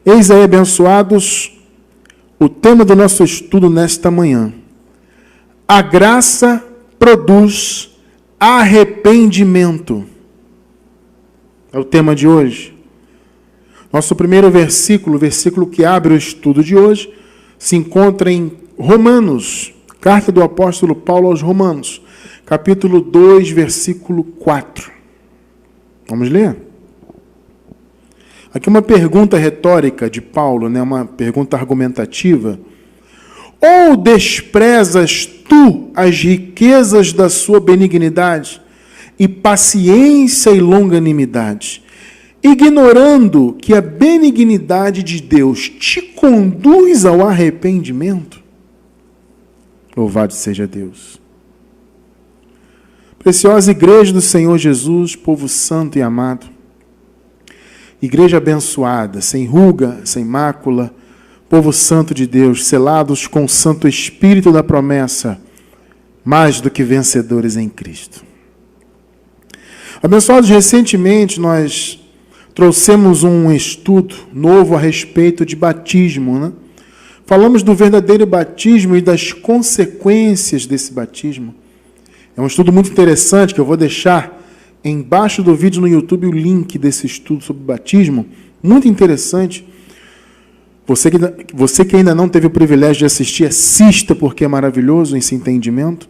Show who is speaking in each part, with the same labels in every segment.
Speaker 1: Eis aí, abençoados, o tema do nosso estudo nesta manhã. A graça produz arrependimento. É o tema de hoje. Nosso primeiro versículo, o versículo que abre o estudo de hoje, se encontra em Romanos, carta do apóstolo Paulo aos Romanos, capítulo 2, versículo 4. Vamos ler? Aqui uma pergunta retórica de Paulo, né? Uma pergunta argumentativa. Ou desprezas tu as riquezas da sua benignidade e paciência e longanimidade, ignorando que a benignidade de Deus te conduz ao arrependimento? Louvado seja Deus. Preciosa igreja do Senhor Jesus, povo santo e amado, igreja abençoada, sem ruga, sem mácula, povo santo de Deus, selados com o Santo Espírito da promessa, mais do que vencedores em Cristo. Abençoados, recentemente nós trouxemos um estudo novo a respeito de batismo, né? Falamos do verdadeiro batismo e das consequências desse batismo. É um estudo muito interessante que eu vou deixar embaixo do vídeo no YouTube o link desse estudo sobre batismo, muito interessante. Você que ainda não teve o privilégio de assistir, assista, porque é maravilhoso esse entendimento,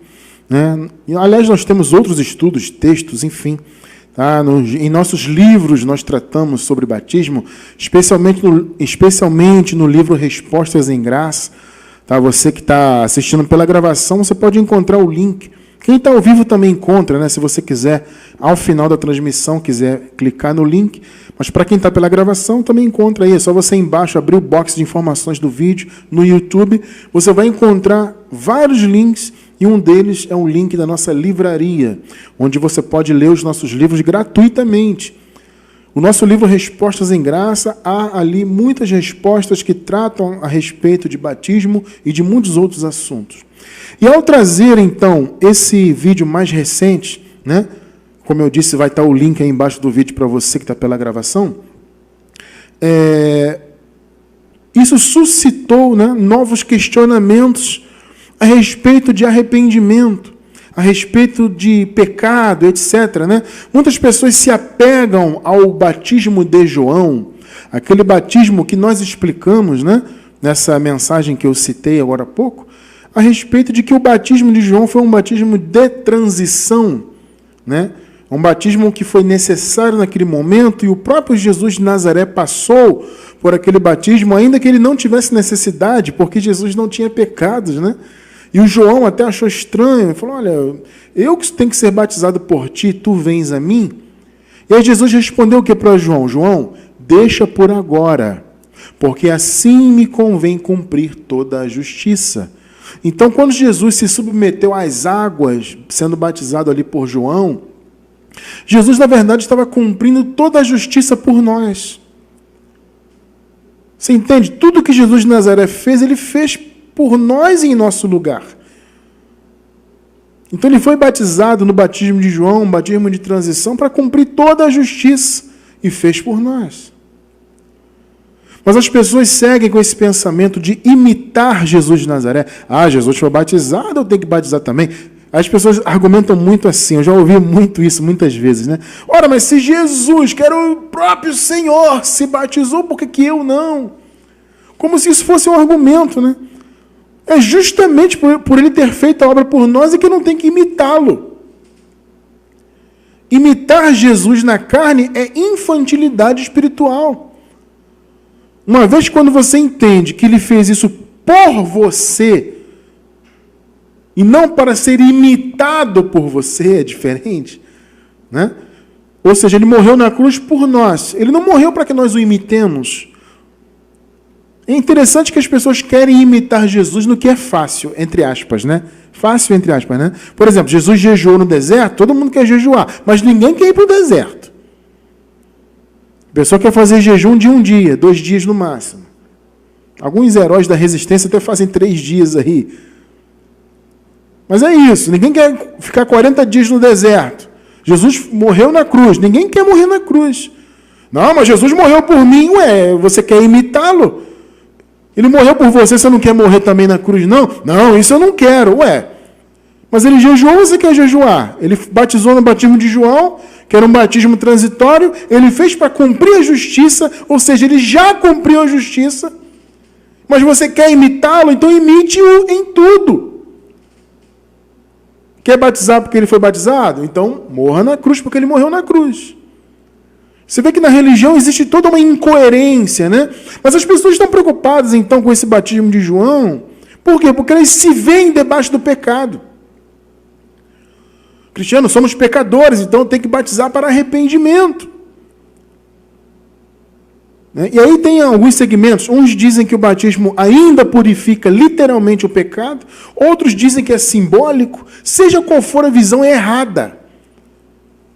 Speaker 1: né? E, aliás, nós temos outros estudos, textos, enfim. Tá? Em nossos livros nós tratamos sobre batismo, especialmente no livro Respostas em Graça. Tá? Você que está assistindo pela gravação, você pode encontrar o link. Quem está ao vivo também encontra, né? Se você quiser, ao final da transmissão, quiser clicar no link. Mas para quem está pela gravação, também encontra aí. É só você embaixo abrir o box de informações do vídeo no YouTube. Você vai encontrar vários links e um deles é um link da nossa livraria, onde você pode ler os nossos livros gratuitamente. O nosso livro Respostas em Graça, há ali muitas respostas que tratam a respeito de batismo e de muitos outros assuntos. E ao trazer, então, esse vídeo mais recente, né? Como eu disse, vai estar o link aí embaixo do vídeo para você que está pela gravação. Isso suscitou, né, novos questionamentos a respeito de arrependimento, a respeito de pecado, etc. Né? Muitas pessoas se apegam ao batismo de João, aquele batismo que nós explicamos, né, nessa mensagem que eu citei agora há pouco, a respeito de que o batismo de João foi um batismo de transição, né? Um batismo que foi necessário naquele momento, e o próprio Jesus de Nazaré passou por aquele batismo, ainda que ele não tivesse necessidade, porque Jesus não tinha pecados, né? E o João até achou estranho, falou, olha, eu que tenho que ser batizado por ti, tu vens a mim? E aí Jesus respondeu o que para João? João, deixa por agora, porque assim me convém cumprir toda a justiça. Então, quando Jesus se submeteu às águas, sendo batizado ali por João, Jesus, na verdade, estava cumprindo toda a justiça por nós. Você entende? Tudo que Jesus de Nazaré fez, ele fez por nós e em nosso lugar. Então, ele foi batizado no batismo de João, um batismo de transição, para cumprir toda a justiça, e fez por nós. Mas as pessoas seguem com esse pensamento de imitar Jesus de Nazaré. Ah, Jesus foi batizado, eu tenho que batizar também. As pessoas argumentam muito assim, eu já ouvi muito isso muitas vezes, né? Ora, mas se Jesus, que era o próprio Senhor, se batizou, por que eu não? Como se isso fosse um argumento, né? É justamente por ele ter feito a obra por nós e que não tem que imitá-lo. Imitar Jesus na carne é infantilidade espiritual. Uma vez quando você entende que ele fez isso por você, e não para ser imitado por você, é diferente, né? Ou seja, ele morreu na cruz por nós. Ele não morreu para que nós o imitemos. É interessante que as pessoas querem imitar Jesus no que é fácil, entre aspas, né? Fácil, entre aspas, né? Por exemplo, Jesus jejuou no deserto, todo mundo quer jejuar, mas ninguém quer ir para o deserto. A pessoa quer fazer jejum de 1 dia, 2 dias no máximo. Alguns heróis da resistência até fazem 3 dias aí. Mas é isso, ninguém quer ficar 40 dias no deserto. Jesus morreu na cruz, ninguém quer morrer na cruz. Não, mas Jesus morreu por mim. Ué, você quer imitá-lo? Ele morreu por você, você não quer morrer também na cruz, não? Não, isso eu não quero. Ué, mas ele jejuou ou você quer jejuar? Ele batizou no batismo de João, que era um batismo transitório, ele fez para cumprir a justiça, ou seja, ele já cumpriu a justiça, mas você quer imitá-lo, então imite-o em tudo. Quer batizar porque ele foi batizado? Então morra na cruz porque ele morreu na cruz. Você vê que na religião existe toda uma incoerência, né? Mas as pessoas estão preocupadas, então, com esse batismo de João. Por quê? Porque elas se veem debaixo do pecado. Cristianos, somos pecadores, então tem que batizar para arrependimento. E aí tem alguns segmentos. Uns dizem que o batismo ainda purifica literalmente o pecado. Outros dizem que é simbólico. Seja qual for a visão, é errada.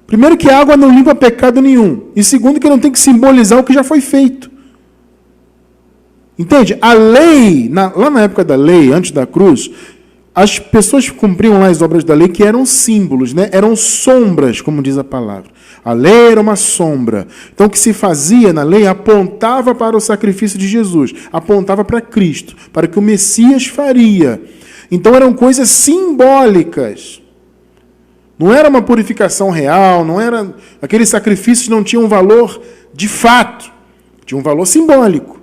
Speaker 1: Primeiro, que a água não limpa pecado nenhum. E segundo, que não tem que simbolizar o que já foi feito. Entende? A lei, lá na época da lei, antes da cruz, as pessoas cumpriam lá as obras da lei que eram símbolos, né? Eram sombras, como diz a palavra. A lei era uma sombra. Então, o que se fazia na lei apontava para o sacrifício de Jesus, apontava para Cristo, para o que o Messias faria. Então, eram coisas simbólicas. Não era uma purificação real, não era, aqueles sacrifícios não tinham um valor de fato, tinha um valor simbólico,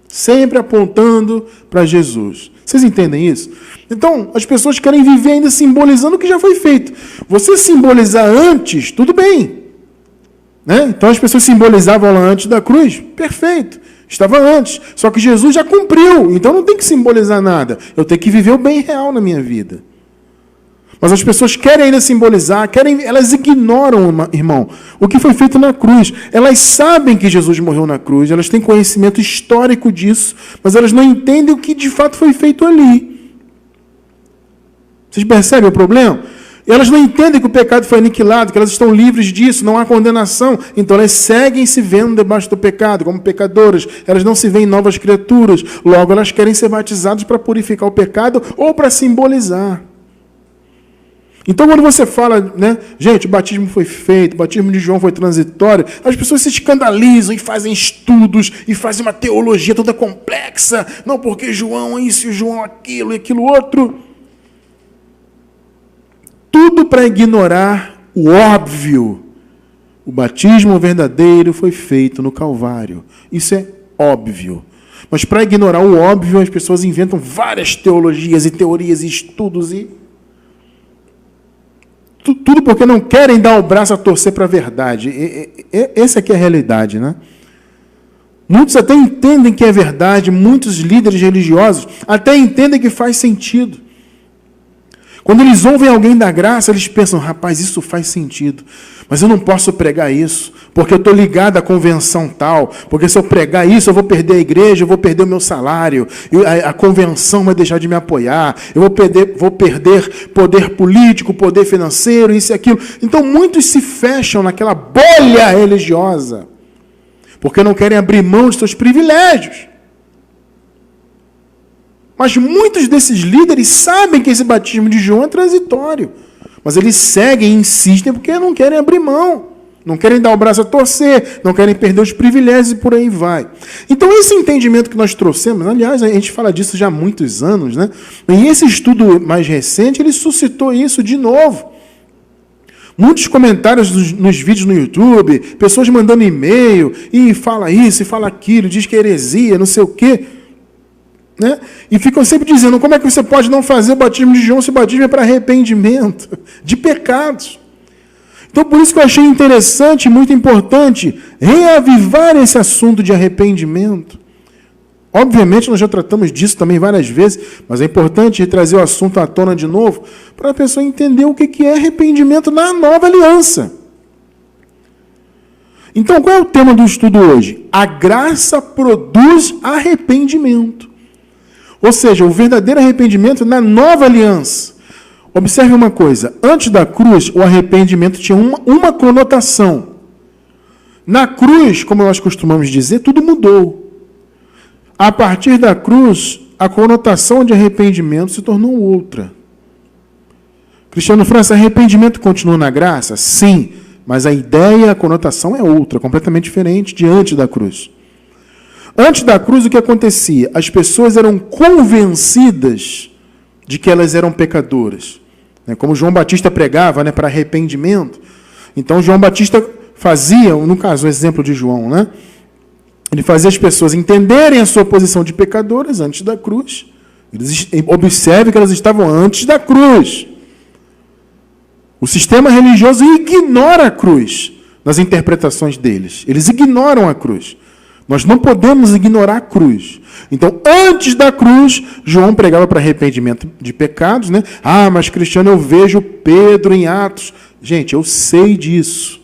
Speaker 1: sempre apontando para Jesus. Vocês entendem isso? Então, as pessoas querem viver ainda simbolizando o que já foi feito. Você simbolizar antes, tudo bem. Né? Então, as pessoas simbolizavam lá antes da cruz, perfeito, estava antes. Só que Jesus já cumpriu, então não tem que simbolizar nada. Eu tenho que viver o bem real na minha vida. Mas as pessoas querem ainda simbolizar, elas ignoram, irmão, o que foi feito na cruz. Elas sabem que Jesus morreu na cruz, elas têm conhecimento histórico disso, mas elas não entendem o que de fato foi feito ali. Vocês percebem o problema? Elas não entendem que o pecado foi aniquilado, que elas estão livres disso, não há condenação. Então elas seguem se vendo debaixo do pecado, como pecadoras. Elas não se veem novas criaturas. Logo, elas querem ser batizadas para purificar o pecado ou para simbolizar. Então, quando você fala, né, gente, o batismo foi feito, o batismo de João foi transitório, as pessoas se escandalizam e fazem estudos e fazem uma teologia toda complexa. Não, porque João isso, João aquilo e aquilo outro. Tudo para ignorar o óbvio. O batismo verdadeiro foi feito no Calvário. Isso é óbvio. Mas para ignorar o óbvio, as pessoas inventam várias teologias e teorias e estudos e... Tudo porque não querem dar o braço a torcer para a verdade. Essa aqui é a realidade, né? Muitos até entendem que é verdade, muitos líderes religiosos até entendem que faz sentido. Quando eles ouvem alguém da graça, eles pensam, rapaz, isso faz sentido. Mas eu não posso pregar isso, porque eu estou ligado à convenção tal, porque se eu pregar isso, eu vou perder a igreja, eu vou perder o meu salário, a convenção vai deixar de me apoiar, eu vou perder poder político, poder financeiro, isso e aquilo. Então, muitos se fecham naquela bolha religiosa, porque não querem abrir mão de seus privilégios. Mas muitos desses líderes sabem que esse batismo de João é transitório. Mas eles seguem e insistem porque não querem abrir mão. Não querem dar o braço a torcer, não querem perder os privilégios e por aí vai. Então esse entendimento que nós trouxemos, aliás, a gente fala disso já há muitos anos, né? E esse estudo mais recente, ele suscitou isso de novo. Muitos comentários nos vídeos no YouTube, pessoas mandando e-mail, e fala isso, e fala aquilo, diz que é heresia, não sei o quê. Né? E ficam sempre dizendo, como é que você pode não fazer o batismo de João se o batismo é para arrependimento de pecados? Então, por isso que eu achei interessante e muito importante reavivar esse assunto de arrependimento. Obviamente, nós já tratamos disso também várias vezes, mas é importante trazer o assunto à tona de novo para a pessoa entender o que é arrependimento na nova aliança. Então, qual é o tema do estudo hoje? A graça produz arrependimento. Ou seja, o verdadeiro arrependimento na nova aliança. Observe uma coisa. Antes da cruz, o arrependimento tinha uma conotação. Na cruz, como nós costumamos dizer, tudo mudou. A partir da cruz, a conotação de arrependimento se tornou outra. Cristiano França, arrependimento continua na graça? Sim, mas a ideia, a conotação é outra, completamente diferente de antes da cruz. Antes da cruz, o que acontecia? As pessoas eram convencidas de que elas eram pecadoras. Como João Batista pregava, para arrependimento. Então, João Batista fazia, no caso, o exemplo de João, ele fazia as pessoas entenderem a sua posição de pecadoras antes da cruz. Observe que elas estavam antes da cruz. O sistema religioso ignora a cruz nas interpretações deles. Eles ignoram a cruz. Nós não podemos ignorar a cruz. Então, antes da cruz, João pregava para arrependimento de pecados, mas, Cristiano, eu vejo Pedro em Atos. Gente, eu sei disso.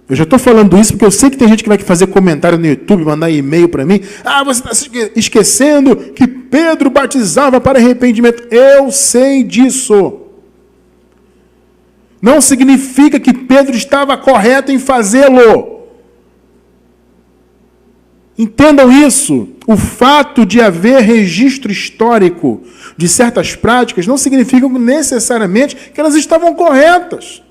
Speaker 1: Eu já estou falando isso porque eu sei que tem gente que vai fazer comentário no YouTube, mandar e-mail para mim. Você está esquecendo que Pedro batizava para arrependimento. Eu sei disso. Não significa que Pedro estava correto em fazê-lo. Entendam isso. O fato de haver registro histórico de certas práticas não significa necessariamente que elas estavam corretas.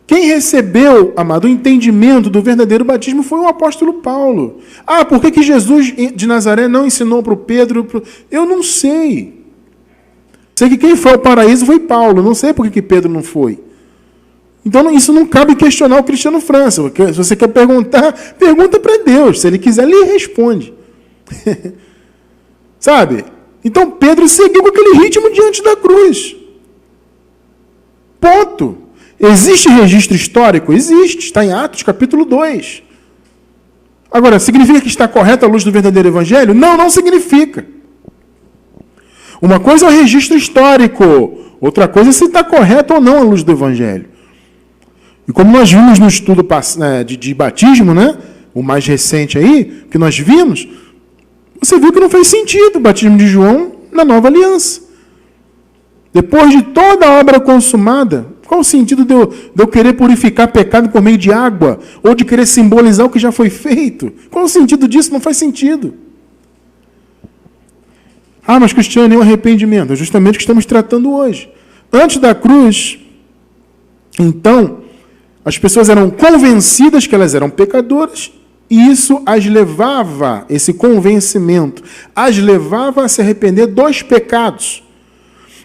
Speaker 1: Quem recebeu, amado, o entendimento do verdadeiro batismo foi o apóstolo Paulo. Por que Jesus de Nazaré não ensinou para o Pedro? Eu não sei. Sei que quem foi ao paraíso foi Paulo. Não sei por que Pedro não foi. Então, isso não cabe questionar o Cristiano França. Se você quer perguntar, pergunta para Deus. Se ele quiser, ele responde. Sabe? Então, Pedro seguiu com aquele ritmo diante da cruz. Ponto. Existe registro histórico? Existe. Está em Atos, capítulo 2. Agora, significa que está correto à luz do verdadeiro evangelho? Não, não significa. Uma coisa é o registro histórico. Outra coisa é se está correto ou não à luz do evangelho. E como nós vimos no estudo de batismo, o mais recente aí, que nós vimos, você viu que não fez sentido o batismo de João na nova aliança. Depois de toda a obra consumada, qual o sentido de eu querer purificar pecado por meio de água? Ou de querer simbolizar o que já foi feito? Qual o sentido disso? Não faz sentido. Mas Cristiano, é um arrependimento. É justamente o que estamos tratando hoje. Antes da cruz, então, as pessoas eram convencidas que elas eram pecadoras, e isso as levava, esse convencimento, as levava a se arrepender dos pecados.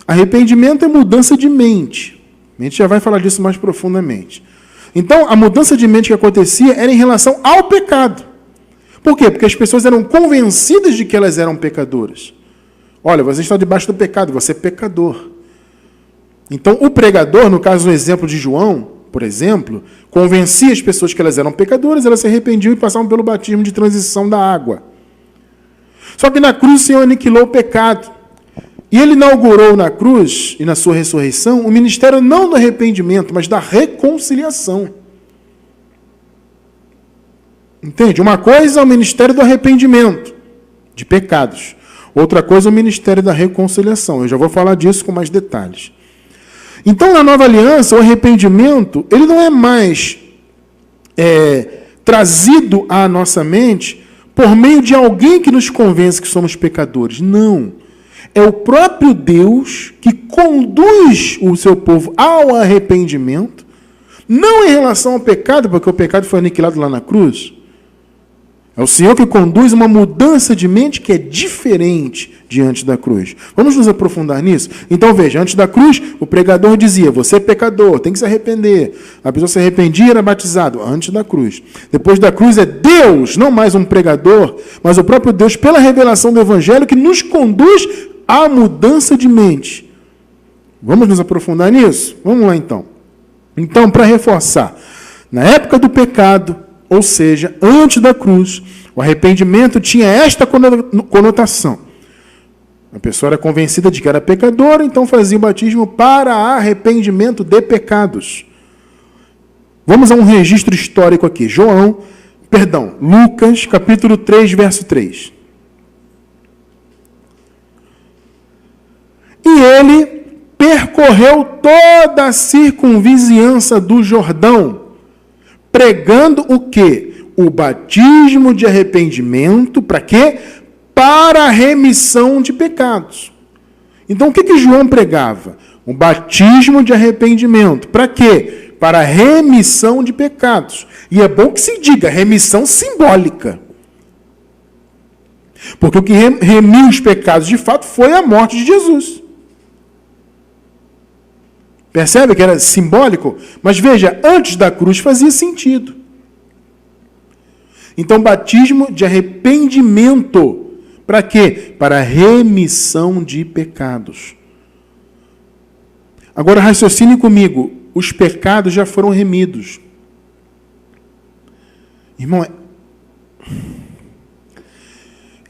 Speaker 1: Arrependimento é mudança de mente. A gente já vai falar disso mais profundamente. Então, a mudança de mente que acontecia era em relação ao pecado. Por quê? Porque as pessoas eram convencidas de que elas eram pecadoras. Olha, você está debaixo do pecado, você é pecador. Então, o pregador, no caso do exemplo de João, por exemplo, convencia as pessoas que elas eram pecadoras, elas se arrependiam e passavam pelo batismo de transição da água. Só que na cruz o Senhor aniquilou o pecado. E ele inaugurou na cruz e na sua ressurreição o ministério não do arrependimento, mas da reconciliação. Entende? Uma coisa é o ministério do arrependimento de pecados. Outra coisa é o ministério da reconciliação. Eu já vou falar disso com mais detalhes. Então, na nova aliança, o arrependimento, ele não é mais trazido à nossa mente por meio de alguém que nos convence que somos pecadores. Não. É o próprio Deus que conduz o seu povo ao arrependimento, não em relação ao pecado, porque o pecado foi aniquilado lá na cruz. É o Senhor que conduz uma mudança de mente que é diferente diante da cruz. Vamos nos aprofundar nisso? Então veja, antes da cruz, o pregador dizia, você é pecador, tem que se arrepender. A pessoa se arrependia e era batizado, antes da cruz. Depois da cruz é Deus, não mais um pregador, mas o próprio Deus, pela revelação do Evangelho, que nos conduz à mudança de mente. Vamos nos aprofundar nisso? Vamos lá então. Então, para reforçar, na época do pecado, ou seja, antes da cruz, o arrependimento tinha esta conotação. A pessoa era convencida de que era pecadora, então fazia o batismo para arrependimento de pecados. Vamos a um registro histórico aqui. Lucas, capítulo 3, verso 3. E ele percorreu toda a circunvizinhança do Jordão, pregando o quê? O batismo de arrependimento, para quê? Para a remissão de pecados. Então, o que João pregava? Um batismo de arrependimento. Para quê? Para remissão de pecados. E é bom que se diga, remissão simbólica. Porque o que remiu os pecados de fato foi a morte de Jesus. Percebe que era simbólico? Mas veja, antes da cruz fazia sentido. Então, batismo de arrependimento. Para quê? Para remissão de pecados. Agora, raciocine comigo. Os pecados já foram remidos. Irmão,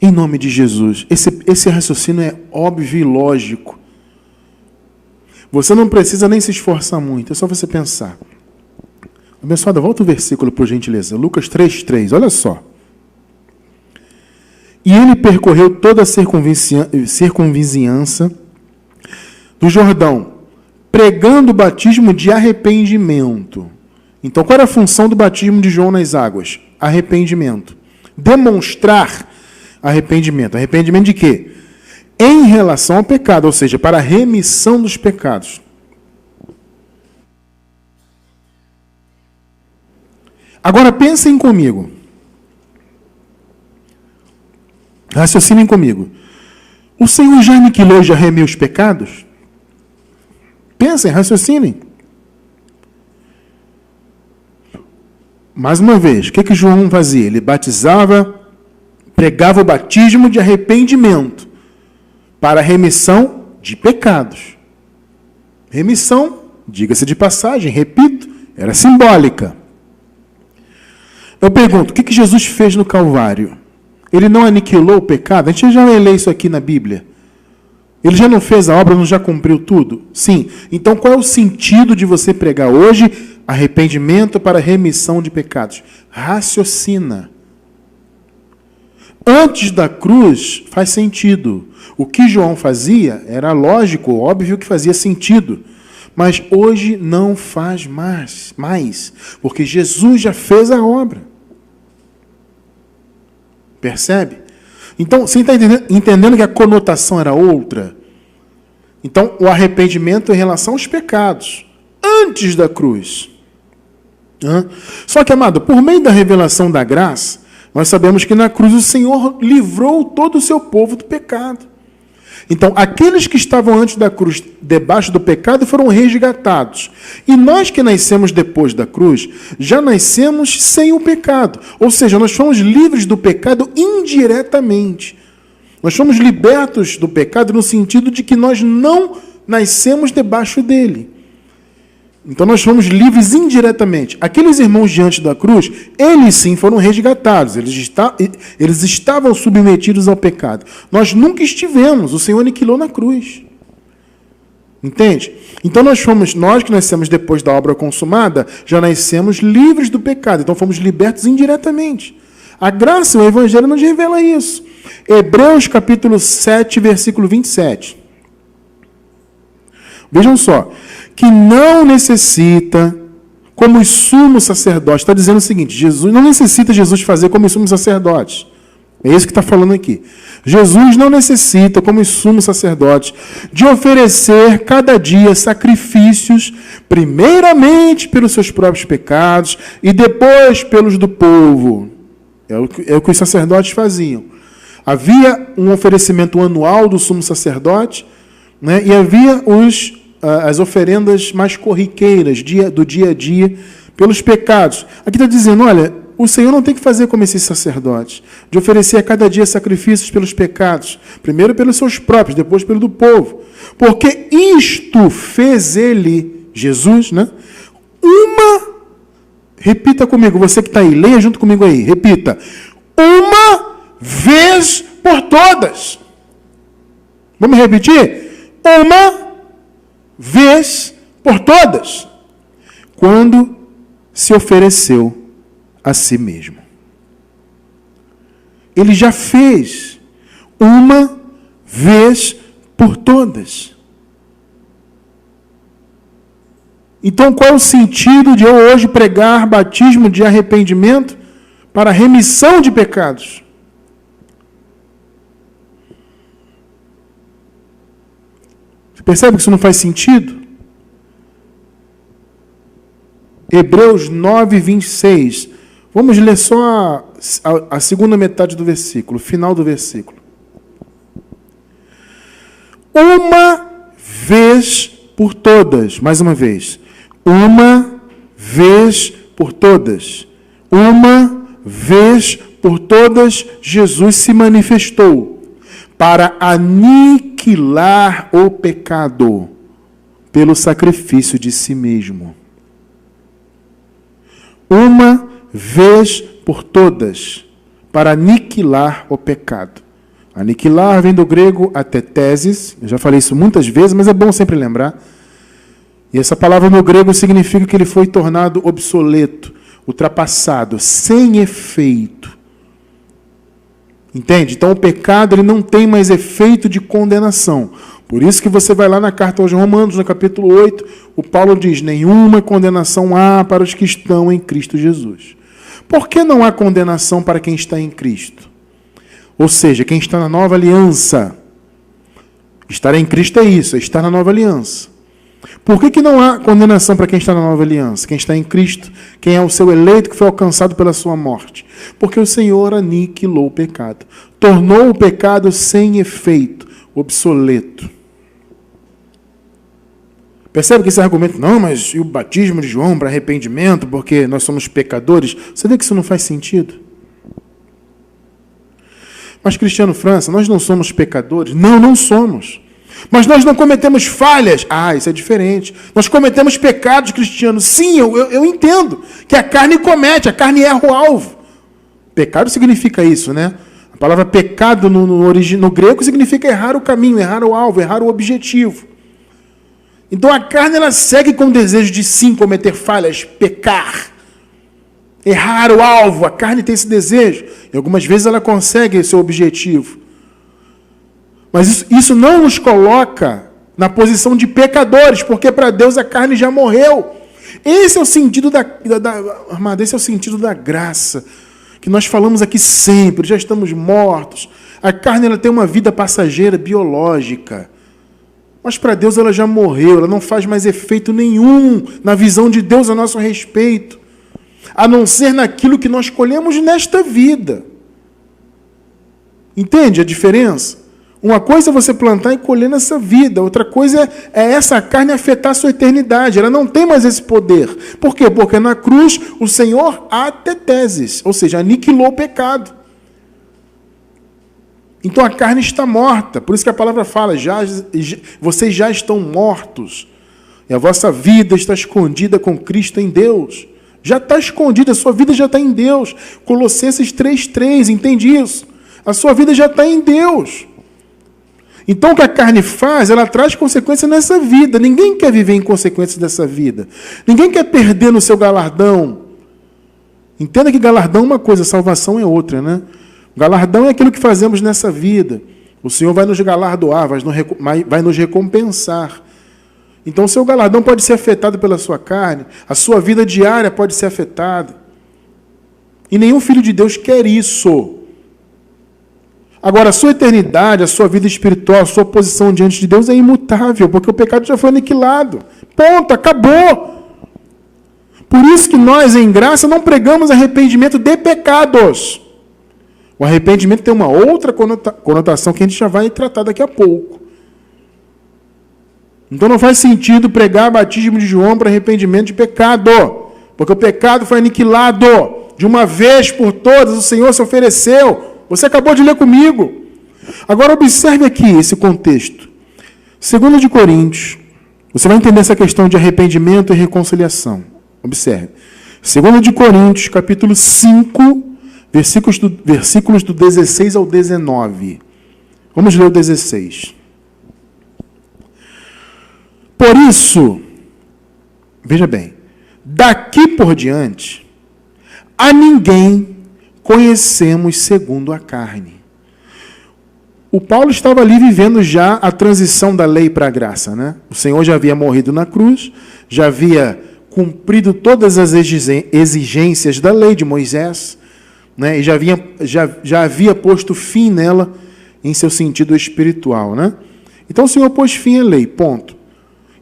Speaker 1: em nome de Jesus, esse raciocínio é óbvio e lógico. Você não precisa nem se esforçar muito, é só você pensar. Abençoada, volta o versículo, por gentileza. Lucas 3:3, olha só. E ele percorreu toda a circunvizinhança do Jordão, pregando o batismo de arrependimento. Então, qual era a função do batismo de João nas águas? Arrependimento. Demonstrar arrependimento. Arrependimento de quê? Em relação ao pecado, ou seja, para a remissão dos pecados. Agora pensem comigo. Raciocinem comigo. O Senhor já aniquilou e já remiu os pecados? Pensem, raciocinem. Mais uma vez, o que João fazia? Ele batizava, pregava o batismo de arrependimento para a remissão de pecados. Remissão, diga-se de passagem, repito, era simbólica. Eu pergunto, o que Jesus fez no Calvário? Ele não aniquilou o pecado? A gente já lê isso aqui na Bíblia. Ele já não fez a obra, não já cumpriu tudo? Sim. Então qual é o sentido de você pregar hoje arrependimento para remissão de pecados? Raciocina. Antes da cruz faz sentido. O que João fazia era lógico, óbvio que fazia sentido. Mas hoje não faz mais, porque Jesus já fez a obra. Percebe? Então, você está entendendo que a conotação era outra? Então, o arrependimento em relação aos pecados, antes da cruz. Só que, amado, por meio da revelação da graça, nós sabemos que na cruz o Senhor livrou todo o seu povo do pecado. Então, aqueles que estavam antes da cruz, debaixo do pecado, foram resgatados. E nós que nascemos depois da cruz, já nascemos sem o pecado. Ou seja, nós fomos livres do pecado indiretamente. Nós fomos libertos do pecado no sentido de que nós não nascemos debaixo dele. Então nós fomos livres indiretamente. Aqueles irmãos diante da cruz, eles sim foram resgatados. Eles estavam submetidos ao pecado. Nós nunca estivemos. O Senhor aniquilou na cruz. Entende? Então nós que nascemos depois da obra consumada, já nascemos livres do pecado. Então fomos libertos indiretamente. A graça, o Evangelho nos revela isso. Hebreus capítulo 7, versículo 27. Vejam só. Que não necessita, como os sumos sacerdotes, está dizendo o seguinte, Jesus não necessita Jesus fazer como os sumos sacerdotes. É isso que está falando aqui. Jesus não necessita, como os sumos sacerdotes, de oferecer cada dia sacrifícios, primeiramente pelos seus próprios pecados e depois pelos do povo. É o que os sacerdotes faziam. Havia um oferecimento anual do sumo sacerdote, né, e havia as oferendas mais corriqueiras, do dia a dia, pelos pecados. Aqui está dizendo, olha, o Senhor não tem que fazer como esses sacerdotes, de oferecer a cada dia sacrifícios pelos pecados, primeiro pelos seus próprios, depois pelo do povo. Porque isto fez ele, Jesus, né? Repita comigo, você que está aí, leia junto comigo aí, repita. Uma vez por todas. Vamos repetir? Uma vez por todas, quando se ofereceu a si mesmo. Ele já fez uma vez por todas. Então, qual é o sentido de eu hoje pregar batismo de arrependimento para remissão de pecados? Percebe que isso não faz sentido? Hebreus 9, 26. Vamos ler só a segunda metade do versículo, o final do versículo. Uma vez por todas, mais uma vez. Uma vez por todas. Uma vez por todas, Jesus se manifestou para aniquilar o pecado pelo sacrifício de si mesmo. Uma vez por todas, para aniquilar o pecado. Aniquilar vem do grego atetesis, eu já falei isso muitas vezes, mas é bom sempre lembrar. E essa palavra no grego significa que ele foi tornado obsoleto, ultrapassado, sem efeito. Entende? Então o pecado ele não tem mais efeito de condenação. Por isso que você vai lá na carta aos Romanos, no capítulo 8, o Paulo diz, nenhuma condenação há para os que estão em Cristo Jesus. Por que não há condenação para quem está em Cristo? Ou seja, quem está na nova aliança. Estar em Cristo é isso, é estar na nova aliança. Por que não há condenação para quem está na nova aliança? Quem está em Cristo, quem é o seu eleito que foi alcançado pela sua morte? Porque o Senhor aniquilou o pecado. Tornou o pecado sem efeito, obsoleto. Percebe que esse argumento, não, mas e o batismo de João para arrependimento, porque nós somos pecadores? Você vê que isso não faz sentido? Mas, Cristiano França, nós não somos pecadores? Não, não somos. Mas nós não cometemos falhas? Ah, isso é diferente. Nós cometemos pecados, Cristiano. Sim, eu entendo que a carne comete, a carne erra o alvo. Pecado significa isso, né? A palavra pecado no grego significa errar o caminho, errar o alvo, errar o objetivo. Então a carne ela segue com o desejo de sim cometer falhas, pecar, errar o alvo. A carne tem esse desejo. E algumas vezes ela consegue esse objetivo. Mas isso não nos coloca na posição de pecadores, porque para Deus a carne já morreu. Esse é o sentido esse é o sentido da graça, que nós falamos aqui sempre, já estamos mortos. A carne ela tem uma vida passageira, biológica. Mas para Deus ela já morreu, ela não faz mais efeito nenhum na visão de Deus a nosso respeito, a não ser naquilo que nós colhemos nesta vida. Entende a diferença? Uma coisa é você plantar e colher nessa vida, outra coisa é essa carne afetar a sua eternidade, ela não tem mais esse poder. Por quê? Porque na cruz o Senhor ateteses, ou seja, aniquilou o pecado. Então a carne está morta, por isso que a palavra fala, vocês já estão mortos, e a vossa vida está escondida com Cristo em Deus. Já está escondida, a sua vida já está em Deus. Colossenses 3,3, entende isso? A sua vida já está em Deus. Então o que a carne faz, ela traz consequência nessa vida. Ninguém quer viver em consequências dessa vida. Ninguém quer perder no seu galardão. Entenda que galardão é uma coisa, salvação é outra, né? Galardão é aquilo que fazemos nessa vida. O Senhor vai nos galardoar, vai nos recompensar. Então o seu galardão pode ser afetado pela sua carne, a sua vida diária pode ser afetada. E nenhum filho de Deus quer isso. Agora, a sua eternidade, a sua vida espiritual, a sua posição diante de Deus é imutável, porque o pecado já foi aniquilado. Ponto, acabou. Por isso que nós, em graça, não pregamos arrependimento de pecados. O arrependimento tem uma outra conotação que a gente já vai tratar daqui a pouco. Então não faz sentido pregar batismo de João para arrependimento de pecado, porque o pecado foi aniquilado. De uma vez por todas, o Senhor se ofereceu. Você acabou de ler comigo. Agora observe aqui esse contexto. 2 de Coríntios, você vai entender essa questão de arrependimento e reconciliação. Observe. 2 de Coríntios, capítulo 5, versículos do 16 ao 19. Vamos ler o 16. Por isso, veja bem, daqui por diante, a ninguém conhecemos segundo a carne. O Paulo estava ali vivendo já a transição da lei para a graça, né? O Senhor já havia morrido na cruz, já havia cumprido todas as exigências da lei de Moisés, né? E já havia posto fim nela em seu sentido espiritual, né? Então o Senhor pôs fim à lei, ponto.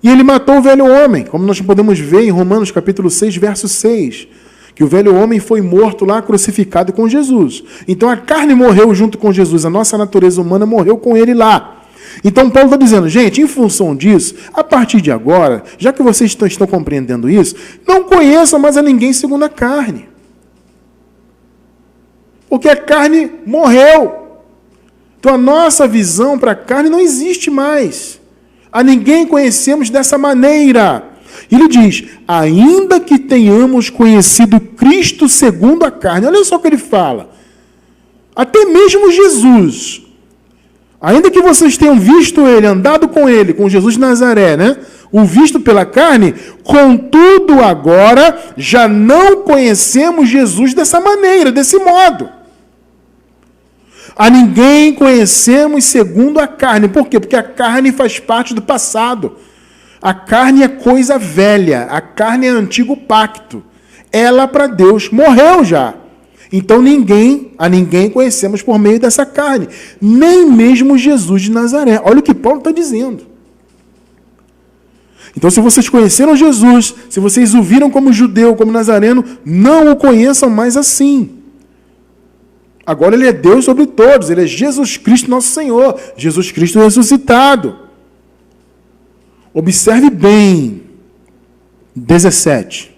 Speaker 1: E ele matou o velho homem, como nós podemos ver em Romanos capítulo 6, verso 6, que o velho homem foi morto lá, crucificado com Jesus. Então a carne morreu junto com Jesus, a nossa natureza humana morreu com ele lá. Então Paulo está dizendo, gente, em função disso, a partir de agora, já que vocês estão compreendendo isso, não conheçam mais a ninguém segundo a carne. Porque a carne morreu. Então a nossa visão para a carne não existe mais. A ninguém conhecemos dessa maneira. Ele diz, ainda que tenhamos conhecido Cristo segundo a carne. Olha só o que ele fala. Até mesmo Jesus. Ainda que vocês tenham visto ele, andado com ele, com Jesus de Nazaré, né? O visto pela carne, contudo agora já não conhecemos Jesus dessa maneira, desse modo. A ninguém conhecemos segundo a carne. Por quê? Porque a carne faz parte do passado. A carne é coisa velha. A carne é antigo pacto. Ela para Deus morreu já. Então a ninguém conhecemos por meio dessa carne. Nem mesmo Jesus de Nazaré. Olha o que Paulo está dizendo. Então se vocês conheceram Jesus, se vocês o viram como judeu, como nazareno, não o conheçam mais assim. Agora ele é Deus sobre todos, ele é Jesus Cristo nosso Senhor, Jesus Cristo ressuscitado. Observe bem, 17.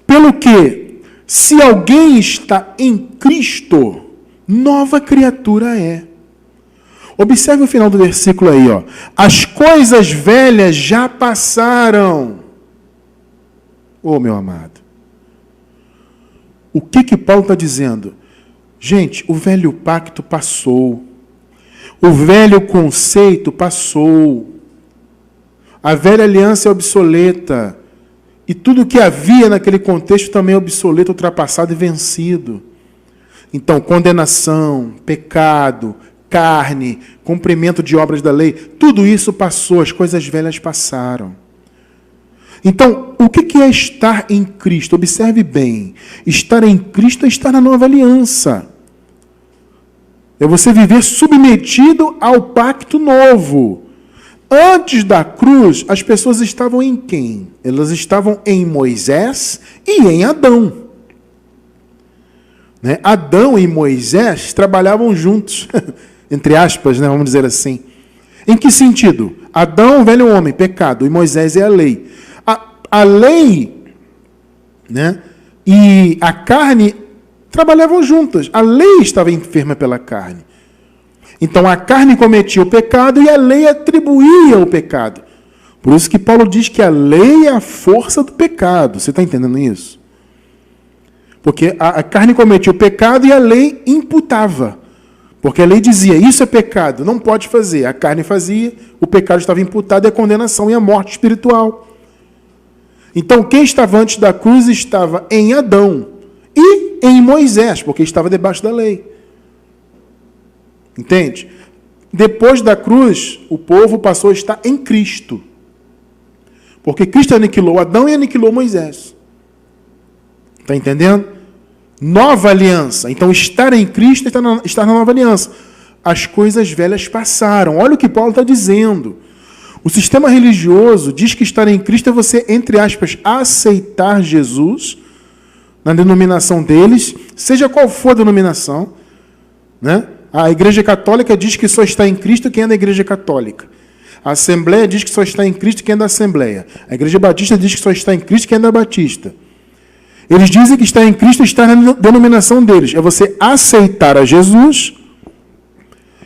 Speaker 1: Pelo que, se alguém está em Cristo, nova criatura é. Observe o final do versículo aí, ó. As coisas velhas já passaram. Oh, meu amado. O que Paulo está dizendo? Gente, o velho pacto passou. O velho conceito passou. A velha aliança é obsoleta. E tudo que havia naquele contexto também é obsoleto, ultrapassado e vencido. Então, condenação, pecado, carne, cumprimento de obras da lei, tudo isso passou, as coisas velhas passaram. Então, o que é estar em Cristo? Observe bem. Estar em Cristo é estar na nova aliança. É você viver submetido ao pacto novo. Antes da cruz, as pessoas estavam em quem? Elas estavam em Moisés e em Adão. Né? Adão e Moisés trabalhavam juntos, entre aspas, né? Vamos dizer assim. Em que sentido? Adão, velho homem, pecado, e Moisés é a lei. A lei, né, e a carne trabalhavam juntas. A lei estava enferma pela carne. Então a carne cometia o pecado e a lei atribuía o pecado. Por isso que Paulo diz que a lei é a força do pecado. Você está entendendo isso? Porque a carne cometia o pecado e a lei imputava. Porque a lei dizia, isso é pecado, não pode fazer. A carne fazia, o pecado estava imputado e a condenação e a morte espiritual. Então, quem estava antes da cruz estava em Adão e em Moisés, porque estava debaixo da lei. Entende? Depois da cruz, o povo passou a estar em Cristo. Porque Cristo aniquilou Adão e aniquilou Moisés. Está entendendo? Nova aliança. Então, estar em Cristo é estar na nova aliança. As coisas velhas passaram. Olha o que Paulo está dizendo. O sistema religioso diz que estar em Cristo é você, entre aspas, aceitar Jesus na denominação deles, seja qual for a denominação. Né? A Igreja Católica diz que só está em Cristo quem é da Igreja Católica. A Assembleia diz que só está em Cristo quem é da Assembleia. A Igreja Batista diz que só está em Cristo quem é da Batista. Eles dizem que estar em Cristo está na denominação deles. É você aceitar a Jesus.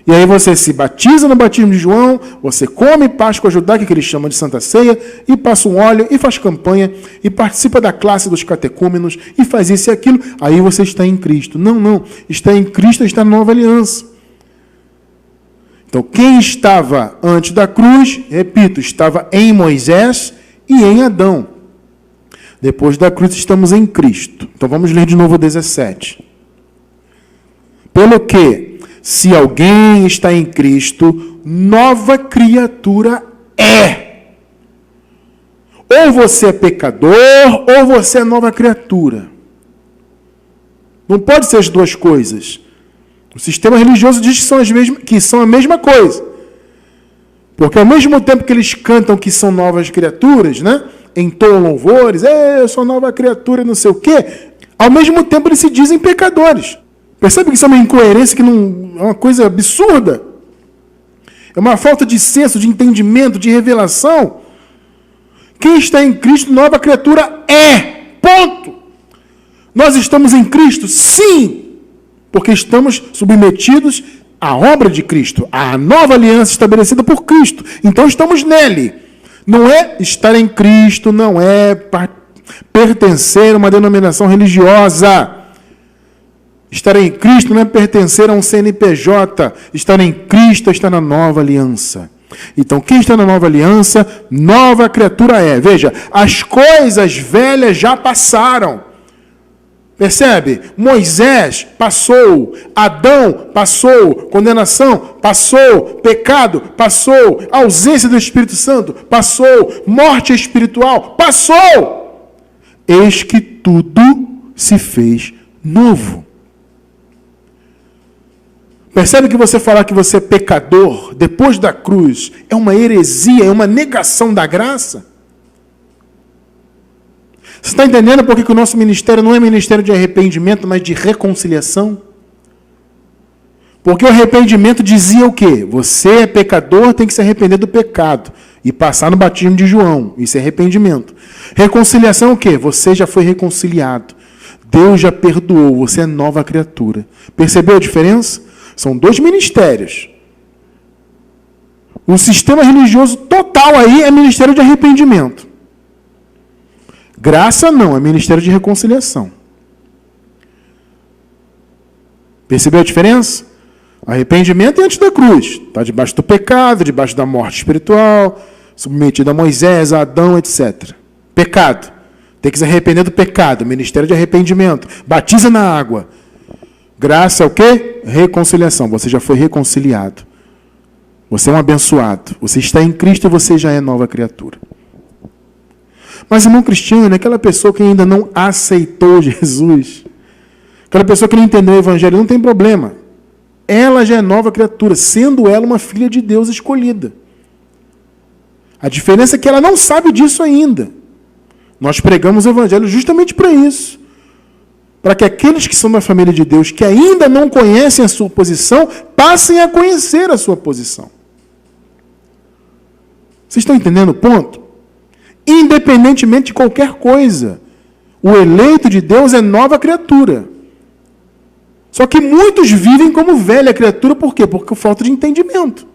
Speaker 1: E aí você se batiza no batismo de João, você come Páscoa judaica, que eles chamam de Santa Ceia, e passa um óleo, e faz campanha, e participa da classe dos catecúmenos, e faz isso e aquilo, aí você está em Cristo. Não. Está em Cristo, está na nova aliança. Então, quem estava antes da cruz, repito, estava em Moisés e em Adão. Depois da cruz, estamos em Cristo. Então, vamos ler de novo o 17. Pelo que, se alguém está em Cristo, nova criatura é. Ou você é pecador, ou você é nova criatura. Não pode ser as duas coisas. O sistema religioso diz que são a mesma coisa. Porque ao mesmo tempo que eles cantam que são novas criaturas, né? Entoam louvores, eu sou nova criatura, não sei o quê, ao mesmo tempo eles se dizem pecadores. Percebe que isso é uma incoerência, que não é uma coisa absurda? É uma falta de senso, de entendimento, de revelação. Quem está em Cristo, nova criatura é. Ponto. Nós estamos em Cristo? Sim. Porque estamos submetidos à obra de Cristo, à nova aliança estabelecida por Cristo. Então estamos nele. Não é estar em Cristo, não é pertencer a uma denominação religiosa. Estar em Cristo não é pertencer a um CNPJ. Estar em Cristo é estar na nova aliança. Então, quem está na nova aliança, nova criatura é. Veja, as coisas velhas já passaram. Percebe? Moisés passou, Adão passou, condenação passou, pecado passou, ausência do Espírito Santo passou, morte espiritual passou. Eis que tudo se fez novo. Percebe que você falar que você é pecador depois da cruz é uma heresia, é uma negação da graça? Você está entendendo por que o nosso ministério não é ministério de arrependimento, mas de reconciliação? Porque o arrependimento dizia o quê? Você é pecador, tem que se arrepender do pecado e passar no batismo de João. Isso é arrependimento. Reconciliação é o quê? Você já foi reconciliado. Deus já perdoou, você é nova criatura. Percebeu a diferença? São dois ministérios. O sistema religioso total aí é ministério de arrependimento. Graça não, é ministério de reconciliação. Percebeu a diferença? Arrependimento é antes da cruz. Está debaixo do pecado, debaixo da morte espiritual, submetido a Moisés, a Adão, etc. Pecado. Tem que se arrepender do pecado. Ministério de arrependimento. Batiza na água. Graça é o quê? Reconciliação. Você já foi reconciliado. Você é um abençoado. Você está em Cristo e você já é nova criatura. Mas, irmão cristiano, aquela pessoa que ainda não aceitou Jesus, aquela pessoa que não entendeu o Evangelho, não tem problema. Ela já é nova criatura, sendo ela uma filha de Deus escolhida. A diferença é que ela não sabe disso ainda. Nós pregamos o Evangelho justamente para isso. Para que aqueles que são da família de Deus, que ainda não conhecem a sua posição, passem a conhecer a sua posição. Vocês estão entendendo o ponto? Independentemente de qualquer coisa, o eleito de Deus é nova criatura. Só que muitos vivem como velha criatura, por quê? Porque falta de entendimento.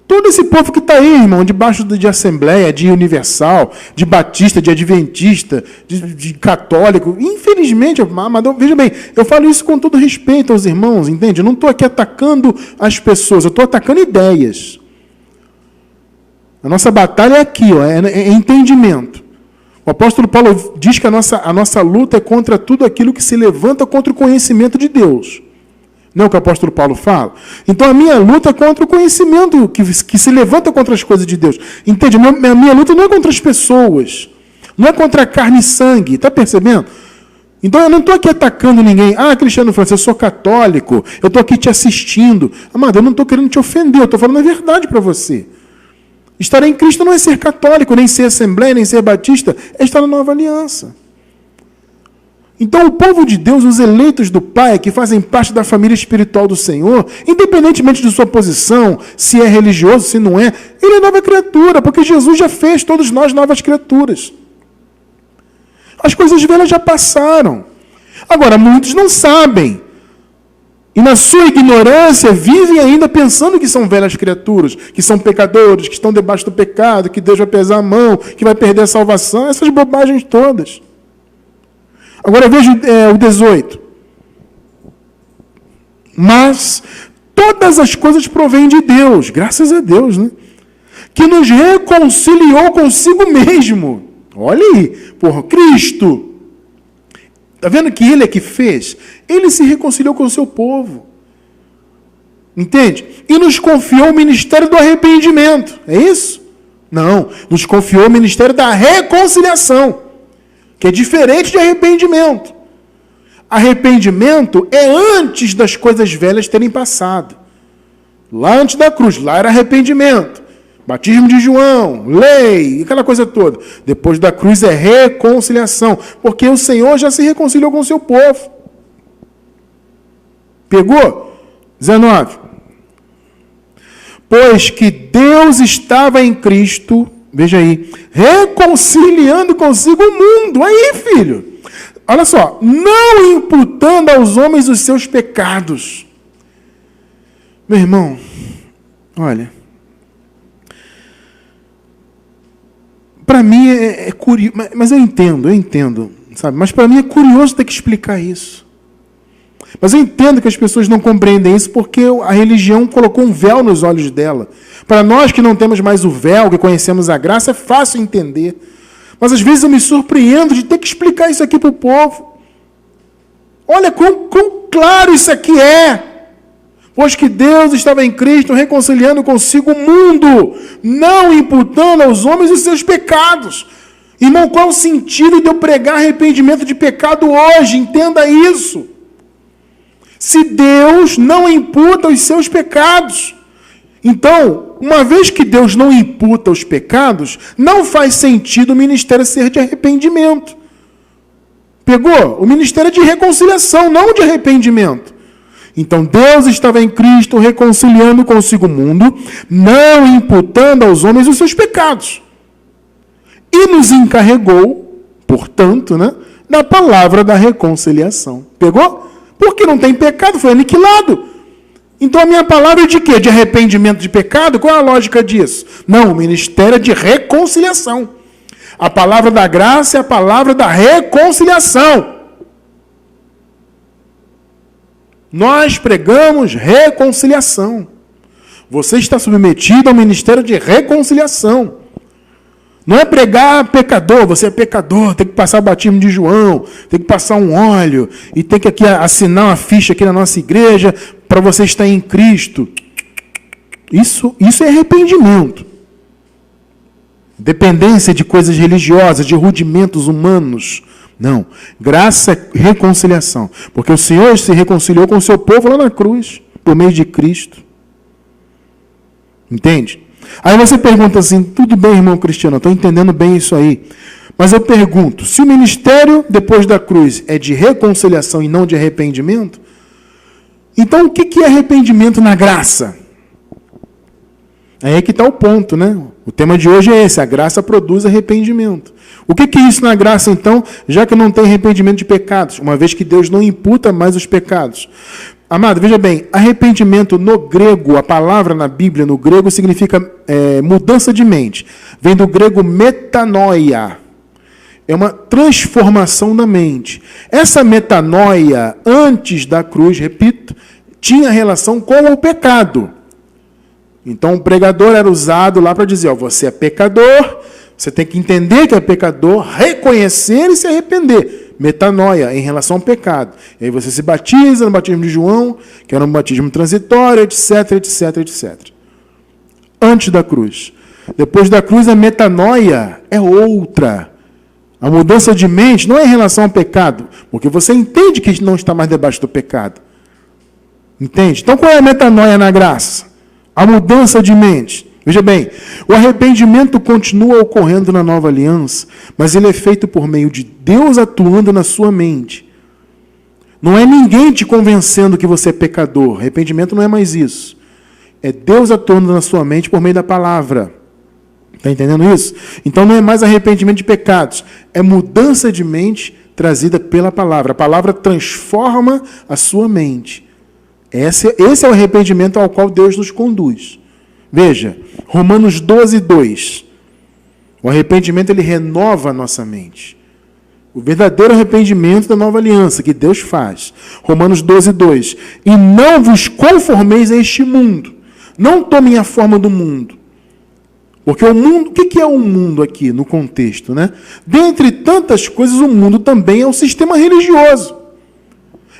Speaker 1: Todo esse povo que está aí, irmão, debaixo de Assembleia, de Universal, de Batista, de Adventista, de Católico, infelizmente, mas veja bem, eu falo isso com todo respeito aos irmãos, entende? Eu não estou aqui atacando as pessoas, eu estou atacando ideias. A nossa batalha é aqui, ó, é entendimento. O apóstolo Paulo diz que a nossa luta é contra tudo aquilo que se levanta contra o conhecimento de Deus. Não é o que o apóstolo Paulo fala? Então a minha luta é contra o conhecimento que se levanta contra as coisas de Deus. Entende? A minha luta não é contra as pessoas. Não é contra a carne e sangue. Está percebendo? Então eu não estou aqui atacando ninguém. Cristiano Francisco, eu sou católico. Eu estou aqui te assistindo. Amado, eu não estou querendo te ofender. Eu estou falando a verdade para você. Estar em Cristo não é ser católico, nem ser assembleia, nem ser batista, é estar na nova aliança. Então o povo de Deus, os eleitos do Pai, que fazem parte da família espiritual do Senhor, independentemente de sua posição, se é religioso, se não é, ele é nova criatura, porque Jesus já fez todos nós novas criaturas. As coisas velhas já passaram. Agora, muitos não sabem. E na sua ignorância vivem ainda pensando que são velhas criaturas, que são pecadores, que estão debaixo do pecado, que Deus vai pesar a mão, que vai perder a salvação, essas bobagens todas. Agora veja o 18. Mas todas as coisas provêm de Deus, graças a Deus, né? Que nos reconciliou consigo mesmo. Olha aí, Cristo. Está vendo que Ele é que fez? Ele se reconciliou com o seu povo. Entende? E nos confiou o ministério do arrependimento. É isso? Não. Nos confiou o ministério da reconciliação, que é diferente de arrependimento. Arrependimento é antes das coisas velhas terem passado. Lá antes da cruz, lá era arrependimento. Batismo de João, lei, aquela coisa toda. Depois da cruz é reconciliação, porque o Senhor já se reconciliou com o seu povo. Pegou? 19. Pois que Deus estava em Cristo, veja aí, reconciliando consigo o mundo. Aí, filho, olha só, não imputando aos homens os seus pecados. Meu irmão, olha, para mim é curioso, mas eu entendo, sabe? Mas para mim é curioso ter que explicar isso. Mas eu entendo que as pessoas não compreendem isso porque a religião colocou um véu nos olhos dela. Para nós que não temos mais o véu, que conhecemos a graça, é fácil entender. Mas às vezes eu me surpreendo de ter que explicar isso aqui para o povo. Olha quão claro isso aqui é. Pois que Deus estava em Cristo reconciliando consigo o mundo, não imputando aos homens os seus pecados. Irmão, qual é o sentido de eu pregar arrependimento de pecado hoje? Entenda isso. Se Deus não imputa os seus pecados. Então, uma vez que Deus não imputa os pecados, não faz sentido o ministério ser de arrependimento. Pegou? O ministério é de reconciliação, não de arrependimento. Então, Deus estava em Cristo reconciliando consigo o mundo, não imputando aos homens os seus pecados. E nos encarregou, portanto, da palavra da reconciliação. Pegou? Porque não tem pecado, foi aniquilado. Então a minha palavra é de quê? De arrependimento de pecado? Qual é a lógica disso? Não, o ministério é de reconciliação. A palavra da graça é a palavra da reconciliação. Nós pregamos reconciliação. Você está submetido ao ministério de reconciliação. Não é pregar pecador, você é pecador, tem que passar o batismo de João, tem que passar um óleo, e tem que aqui assinar uma ficha aqui na nossa igreja para você estar em Cristo. Isso é arrependimento. Dependência de coisas religiosas, de rudimentos humanos. Não. Graça é reconciliação. Porque o Senhor se reconciliou com o seu povo lá na cruz, por meio de Cristo. Entende? Aí você pergunta assim, tudo bem, irmão Cristiano, eu estou entendendo bem isso aí. Mas eu pergunto, se o ministério depois da cruz é de reconciliação e não de arrependimento, então o que é arrependimento na graça? Aí é que está o ponto, né? O tema de hoje é esse, a graça produz arrependimento. O que é isso na graça, então, já que não tem arrependimento de pecados, uma vez que Deus não imputa mais os pecados? Amado, veja bem, arrependimento no grego, a palavra na Bíblia no grego significa mudança de mente. Vem do grego metanoia. É uma transformação da mente. Essa metanoia, antes da cruz, repito, tinha relação com o pecado. Então o pregador era usado lá para dizer, você é pecador, você tem que entender que é pecador, reconhecer e se arrepender. Metanoia, em relação ao pecado. E aí você se batiza no batismo de João, que era um batismo transitório, etc, etc, etc. Antes da cruz. Depois da cruz, a metanoia é outra. A mudança de mente não é em relação ao pecado, porque você entende que não está mais debaixo do pecado. Entende? Então qual é a metanoia na graça? A mudança de mente. Veja bem, o arrependimento continua ocorrendo na nova aliança, mas ele é feito por meio de Deus atuando na sua mente. Não é ninguém te convencendo que você é pecador. Arrependimento não é mais isso. É Deus atuando na sua mente por meio da palavra. Está entendendo isso? Então não é mais arrependimento de pecados. É mudança de mente trazida pela palavra. A palavra transforma a sua mente. Esse é o arrependimento ao qual Deus nos conduz. Veja, Romanos 12, 2. O arrependimento, ele renova a nossa mente. O verdadeiro arrependimento da nova aliança, que Deus faz. Romanos 12, 2. E não vos conformeis a este mundo. Não tomem a forma do mundo. Porque o mundo, o que é o mundo aqui, no contexto, né? Dentre tantas coisas, o mundo também é um sistema religioso.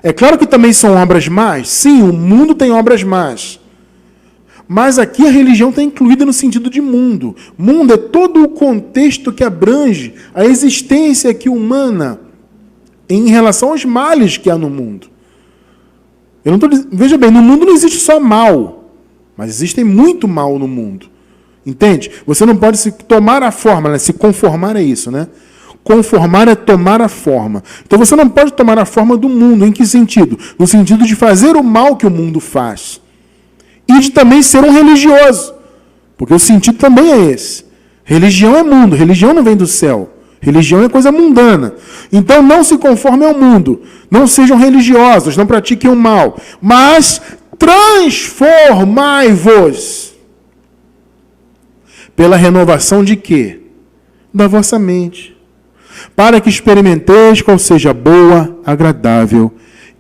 Speaker 1: É claro que também são obras más. Sim, o mundo tem obras más. Mas aqui a religião está incluída no sentido de mundo. Mundo é todo o contexto que abrange a existência aqui humana em relação aos males que há no mundo. Veja bem, no mundo não existe só mal, mas existe muito mal no mundo. Entende? Você não pode se tomar a forma, né? Se conformar é isso, né? Conformar é tomar a forma. Então você não pode tomar a forma do mundo. Em que sentido? No sentido de fazer o mal que o mundo faz. E de também ser um religioso. Porque o sentido também é esse. Religião é mundo, religião não vem do céu. Religião é coisa mundana. Então não se conformem ao mundo. Não sejam religiosos, não pratiquem o mal. Mas transformai-vos. Pela renovação de quê? Da vossa mente. Para que experimenteis qual seja a boa, agradável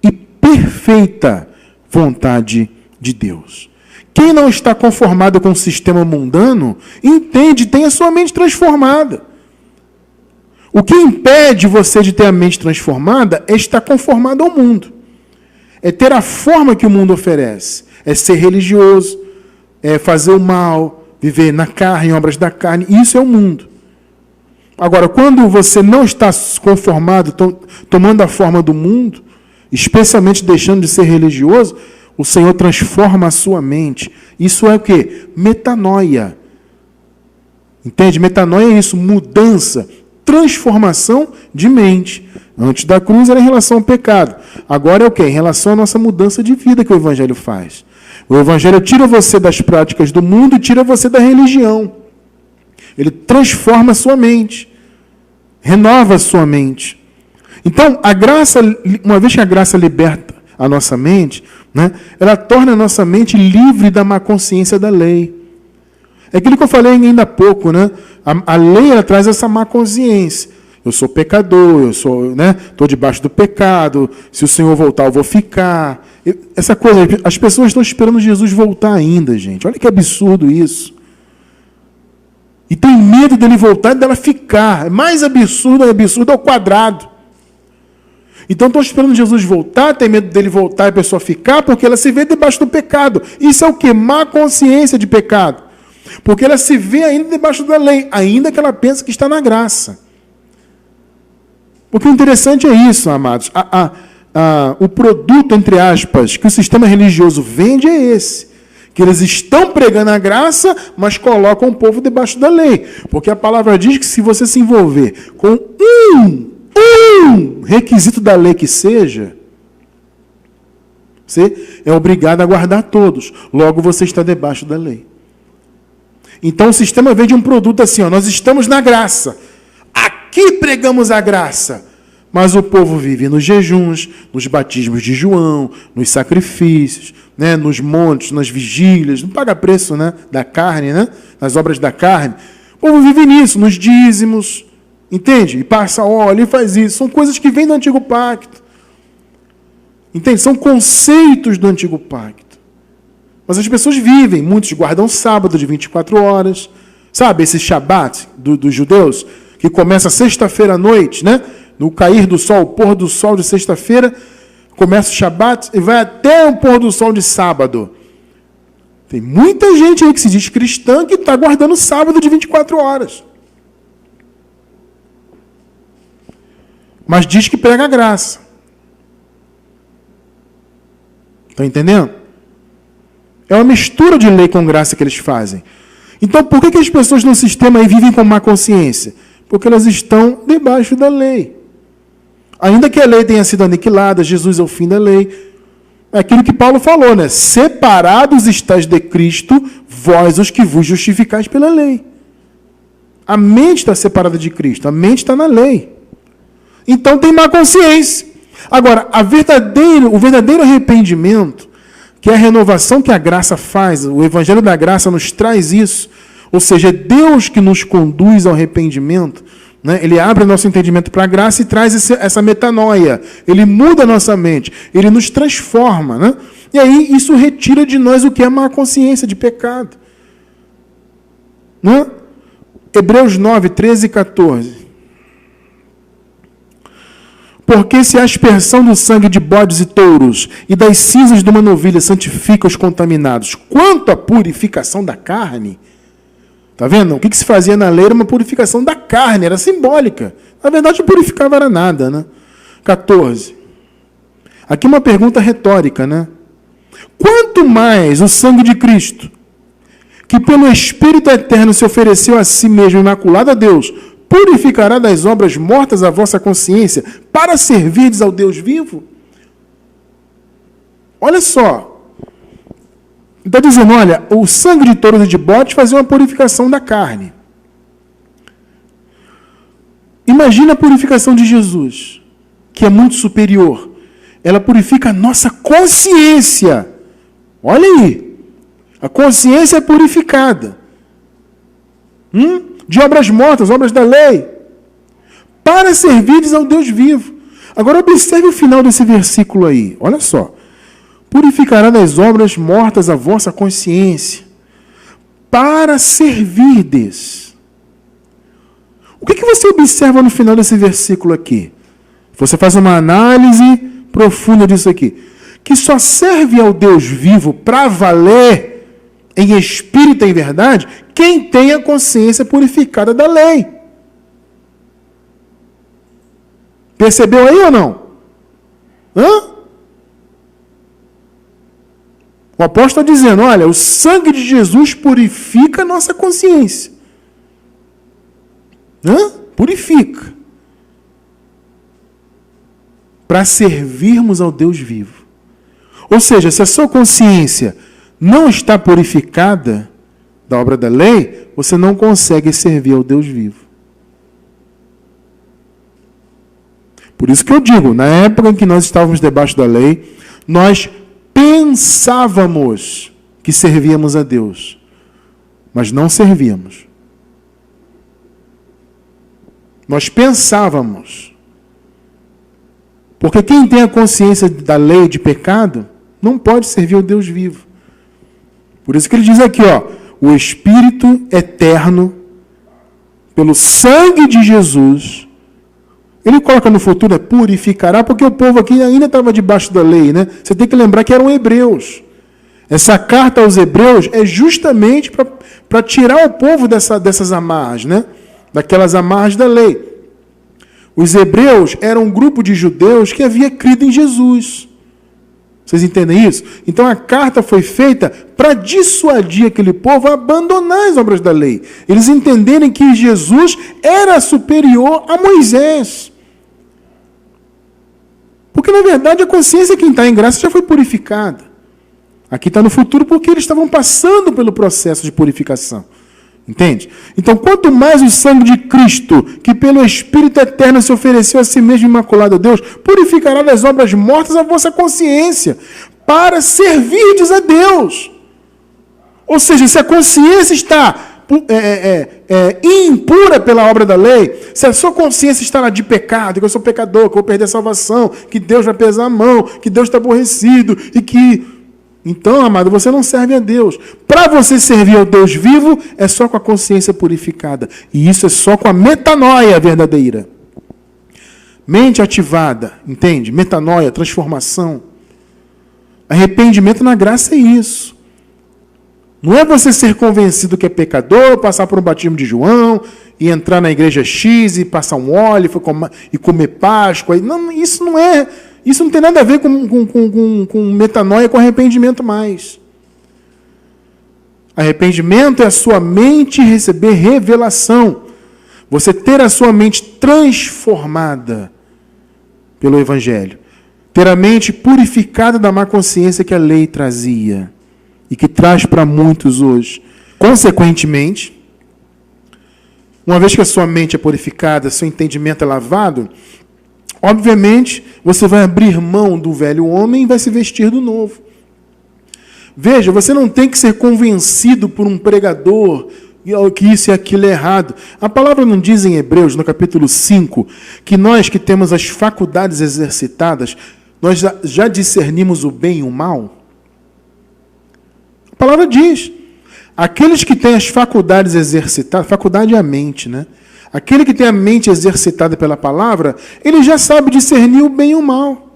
Speaker 1: e perfeita vontade de Deus. Quem não está conformado com o sistema mundano, entende, tem a sua mente transformada. O que impede você de ter a mente transformada é estar conformado ao mundo. É ter a forma que o mundo oferece. É ser religioso, é fazer o mal, viver na carne, em obras da carne. Isso é o mundo. Agora, quando você não está conformado, tomando a forma do mundo, especialmente deixando de ser religioso, o Senhor transforma a sua mente. Isso é o quê? Metanoia. Entende? Metanoia é isso, mudança, transformação de mente. Antes da cruz era em relação ao pecado. Agora é o quê? Em relação à nossa mudança de vida que o Evangelho faz. O Evangelho tira você das práticas do mundo e tira você da religião. Ele transforma a sua mente. Renova a sua mente. Então, a graça, uma vez que a graça liberta a nossa mente, né, ela torna a nossa mente livre da má consciência da lei. É aquilo que eu falei ainda há pouco, né? A lei ela traz essa má consciência. Eu sou pecador, eu sou, né, estou debaixo do pecado, se o Senhor voltar eu vou ficar. Essa coisa, as pessoas estão esperando Jesus voltar ainda, gente. Olha que absurdo isso. E tem medo dele voltar e dela ficar. É mais absurdo ao quadrado. Então estão esperando Jesus voltar, tem medo dele voltar e a pessoa ficar, porque ela se vê debaixo do pecado. Isso é o quê? Má consciência de pecado. Porque ela se vê ainda debaixo da lei, ainda que ela pensa que está na graça. Porque o interessante é isso, amados. O produto, entre aspas, que o sistema religioso vende é esse. Que eles estão pregando a graça, mas colocam o povo debaixo da lei. Porque a palavra diz que se você se envolver com um requisito da lei que seja, você é obrigado a guardar todos. Logo você está debaixo da lei. Então o sistema vende um produto assim, ó, nós estamos na graça. Aqui pregamos a graça. Mas o povo vive nos jejuns, nos batismos de João, nos sacrifícios, né, nos montes, nas vigílias, não paga preço, né, da carne, né, nas obras da carne. O povo vive nisso, nos dízimos, entende? E passa óleo e faz isso. São coisas que vêm do Antigo Pacto. Entende? São conceitos do Antigo Pacto. Mas as pessoas vivem, muitos guardam sábado de 24 horas. Sabe esse Shabat dos judeus, que começa sexta-feira à noite, né? No cair do sol, o pôr do sol de sexta-feira, começa o Shabat e vai até o pôr do sol de sábado. Tem muita gente aí que se diz cristã que está guardando sábado de 24 horas. Mas diz que prega a graça. Estão entendendo? É uma mistura de lei com graça que eles fazem. Então, por que as pessoas no sistema aí vivem com má consciência? Porque elas estão debaixo da lei. Ainda que a lei tenha sido aniquilada, Jesus é o fim da lei. É aquilo que Paulo falou, né? Separados estáis de Cristo, vós os que vos justificais pela lei. A mente está separada de Cristo, a mente está na lei. Então tem má consciência. Agora, o verdadeiro arrependimento, que é a renovação que a graça faz, o Evangelho da Graça nos traz isso, ou seja, é Deus que nos conduz ao arrependimento, né? Ele abre o nosso entendimento para a graça e traz essa metanoia. Ele muda a nossa mente, ele nos transforma. Né? E aí isso retira de nós o que é má consciência de pecado. Né? Hebreus 9, 13 e 14. Porque se a aspersão do sangue de bodes e touros e das cinzas de uma novilha santifica os contaminados, quanto à purificação da carne, está vendo? O que se fazia na lei era uma purificação da carne, era simbólica. Na verdade, não purificava era nada, né? 14. Aqui uma pergunta retórica, né? Quanto mais o sangue de Cristo, que pelo Espírito Eterno se ofereceu a si mesmo imaculado a Deus, purificará das obras mortas a vossa consciência para servirdes ao Deus vivo? Olha só. Está dizendo, olha, o sangue de touros e de bodes fazia uma purificação da carne. Imagina a purificação de Jesus, que é muito superior. Ela purifica a nossa consciência. Olha aí. A consciência é purificada. De obras mortas, obras da lei. Para servirdes ao Deus vivo. Agora observe o final desse versículo aí. Olha só. Purificará das obras mortas a vossa consciência. Para servirdes. O que você observa no final desse versículo aqui? Você faz uma análise profunda disso aqui. Que só serve ao Deus vivo para valer, em espírito e em verdade, quem tem a consciência purificada da lei. Percebeu aí ou não? O apóstolo está dizendo, olha, o sangue de Jesus purifica a nossa consciência. Purifica. Para servirmos ao Deus vivo. Ou seja, se a sua consciência não está purificada da obra da lei, você não consegue servir ao Deus vivo. Por isso que eu digo, na época em que nós estávamos debaixo da lei, nós pensávamos que servíamos a Deus, mas não servíamos. Nós pensávamos. Porque quem tem a consciência da lei de pecado, não pode servir ao Deus vivo. Por isso que ele diz aqui, o Espírito Eterno, pelo sangue de Jesus, ele coloca no futuro, purificará, porque o povo aqui ainda estava debaixo da lei, né? Você tem que lembrar que eram hebreus. Essa carta aos hebreus é justamente para tirar o povo dessas amarras, né? Daquelas amarras da lei. Os hebreus eram um grupo de judeus que havia crido em Jesus. Vocês entendem isso? Então a carta foi feita para dissuadir aquele povo a abandonar as obras da lei. Eles entenderem que Jesus era superior a Moisés. Porque, na verdade, a consciência de quem está em graça já foi purificada. Aqui está no futuro porque eles estavam passando pelo processo de purificação. Entende? Então, quanto mais o sangue de Cristo, que pelo Espírito Eterno se ofereceu a si mesmo imaculado a Deus, purificará das obras mortas a vossa consciência, para servirdes a Deus. Ou seja, se a consciência está impura pela obra da lei, se a sua consciência está lá de pecado, que eu sou pecador, que eu vou perder a salvação, que Deus vai pesar a mão, que Deus está aborrecido, e que... Então, amado, você não serve a Deus. Para você servir ao Deus vivo, é só com a consciência purificada. E isso é só com a metanoia verdadeira. Mente ativada, entende? Metanoia, transformação. Arrependimento na graça é isso. Não é você ser convencido que é pecador, passar por um batismo de João, e entrar na igreja X, e passar um óleo, e comer Páscoa. Não, isso não é... Isso não tem nada a ver com metanoia, com arrependimento mais. Arrependimento é a sua mente receber revelação. Você ter a sua mente transformada pelo Evangelho. Ter a mente purificada da má consciência que a lei trazia. E que traz para muitos hoje. Consequentemente, uma vez que a sua mente é purificada, seu entendimento é lavado... Obviamente, você vai abrir mão do velho homem e vai se vestir do novo. Veja, você não tem que ser convencido por um pregador que isso e aquilo é errado. A palavra não diz em Hebreus, no capítulo 5, que nós que temos as faculdades exercitadas, nós já discernimos o bem e o mal? A palavra diz, aqueles que têm as faculdades exercitadas, faculdade é a mente, né? Aquele que tem a mente exercitada pela palavra, ele já sabe discernir o bem e o mal.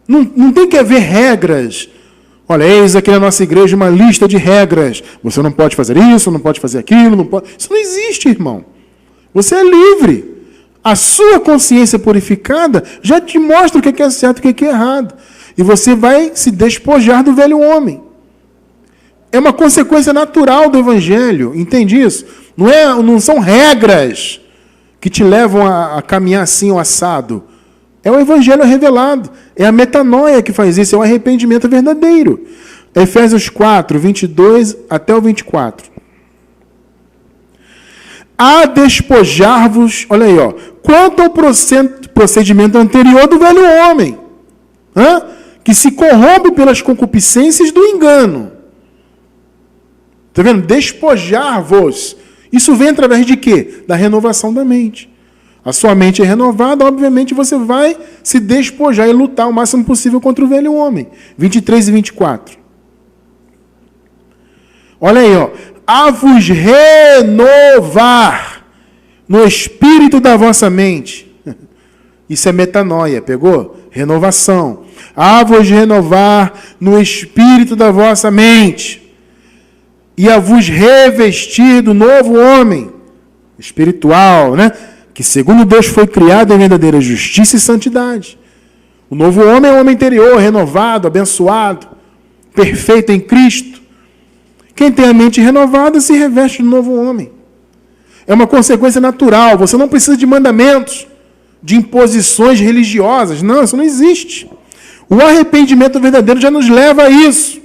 Speaker 1: Não tem que haver regras. Olha, eis aqui na nossa igreja uma lista de regras. Você não pode fazer isso, não pode fazer aquilo, não pode... Isso não existe, irmão. Você é livre. A sua consciência purificada já te mostra o que é certo e o que é errado. E você vai se despojar do velho homem. É uma consequência natural do Evangelho. Entende isso? Não são regras que te levam a caminhar assim ou assado. É o Evangelho revelado. É a metanoia que faz isso. É o arrependimento verdadeiro. Efésios 4, 22 até o 24. A despojar-vos, olha aí, ó, quanto ao procedimento anterior do velho homem, que se corrompe pelas concupiscências do engano. Está vendo? Despojar-vos. Isso vem através de quê? Da renovação da mente. A sua mente é renovada, obviamente você vai se despojar e lutar o máximo possível contra o velho homem. 23 e 24. Olha aí, ó. A vos renovar no espírito da vossa mente. Isso é metanoia, pegou? Renovação. A vos renovar no espírito da vossa mente. E a vos revestir do novo homem espiritual, né? Que segundo Deus foi criado em verdadeira justiça e santidade. O novo homem é o homem interior, renovado, abençoado, perfeito em Cristo. Quem tem a mente renovada se reveste do novo homem. É uma consequência natural. Você não precisa de mandamentos, de imposições religiosas. Não, isso não existe. O arrependimento verdadeiro já nos leva a isso.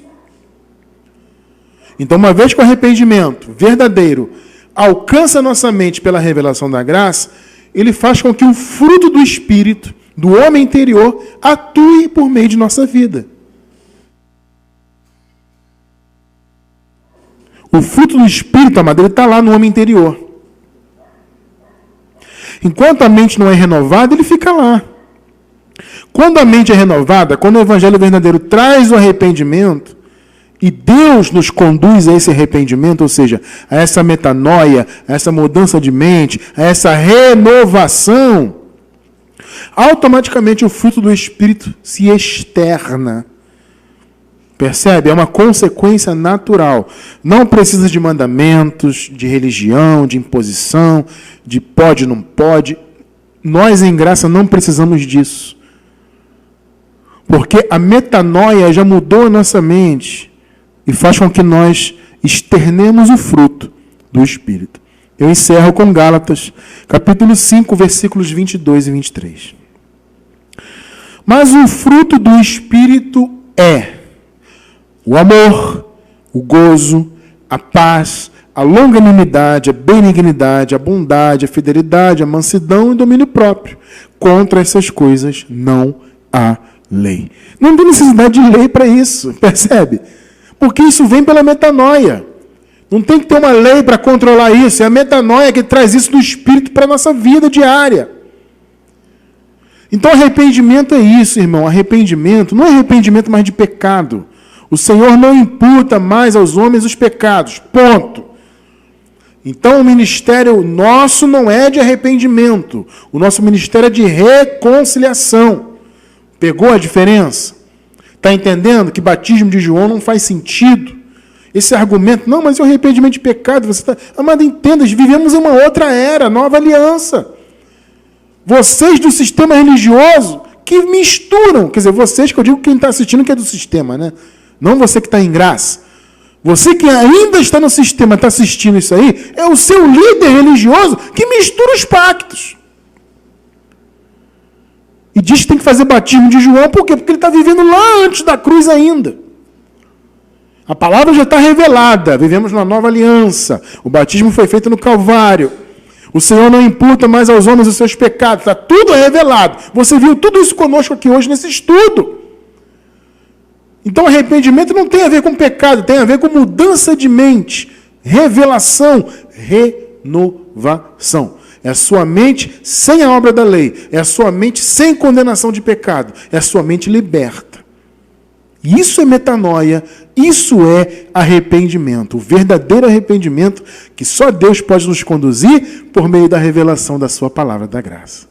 Speaker 1: Então, uma vez que o arrependimento verdadeiro alcança a nossa mente pela revelação da graça, ele faz com que o fruto do Espírito, do homem interior, atue por meio de nossa vida. O fruto do Espírito, amado, ele está lá no homem interior. Enquanto a mente não é renovada, ele fica lá. Quando a mente é renovada, quando o Evangelho verdadeiro traz o arrependimento, e Deus nos conduz a esse arrependimento, ou seja, a essa metanoia, a essa mudança de mente, a essa renovação, automaticamente o fruto do Espírito se externa. Percebe? É uma consequência natural. Não precisa de mandamentos, de religião, de imposição, de pode, não pode. Nós, em graça, não precisamos disso. Porque a metanoia já mudou a nossa mente e faz com que nós externemos o fruto do Espírito. Eu encerro com Gálatas, capítulo 5, versículos 22 e 23. Mas o fruto do Espírito é o amor, o gozo, a paz, a longanimidade, a benignidade, a bondade, a fidelidade, a mansidão e o domínio próprio. Contra essas coisas não há lei. Não tem necessidade de lei para isso, percebe? Porque isso vem pela metanoia. Não tem que ter uma lei para controlar isso. É a metanoia que traz isso do Espírito para a nossa vida diária. Então, arrependimento é isso, irmão. Arrependimento não é arrependimento mais de pecado. O Senhor não imputa mais aos homens os pecados. Ponto. Então, o ministério nosso não é de arrependimento. O nosso ministério é de reconciliação. Pegou a diferença? Está entendendo que batismo de João não faz sentido? Esse argumento, não, mas é o arrependimento de pecado. Você está... Amado, entenda, vivemos em uma outra era, nova aliança. Vocês do sistema religioso que misturam, quer dizer, vocês que eu digo quem está assistindo que é do sistema, né? Não você que está em graça. Você que ainda está no sistema, está assistindo isso aí, é o seu líder religioso que mistura os pactos. E diz que tem que fazer batismo de João, por quê? Porque ele está vivendo lá antes da cruz ainda. A palavra já está revelada, vivemos numa nova aliança. O batismo foi feito no Calvário. O Senhor não imputa mais aos homens os seus pecados, está tudo revelado. Você viu tudo isso conosco aqui hoje nesse estudo. Então, arrependimento não tem a ver com pecado, tem a ver com mudança de mente, revelação, renovação. É a sua mente sem a obra da lei, é a sua mente sem condenação de pecado, é a sua mente liberta. Isso é metanoia, isso é arrependimento, o verdadeiro arrependimento que só Deus pode nos conduzir por meio da revelação da sua palavra da graça.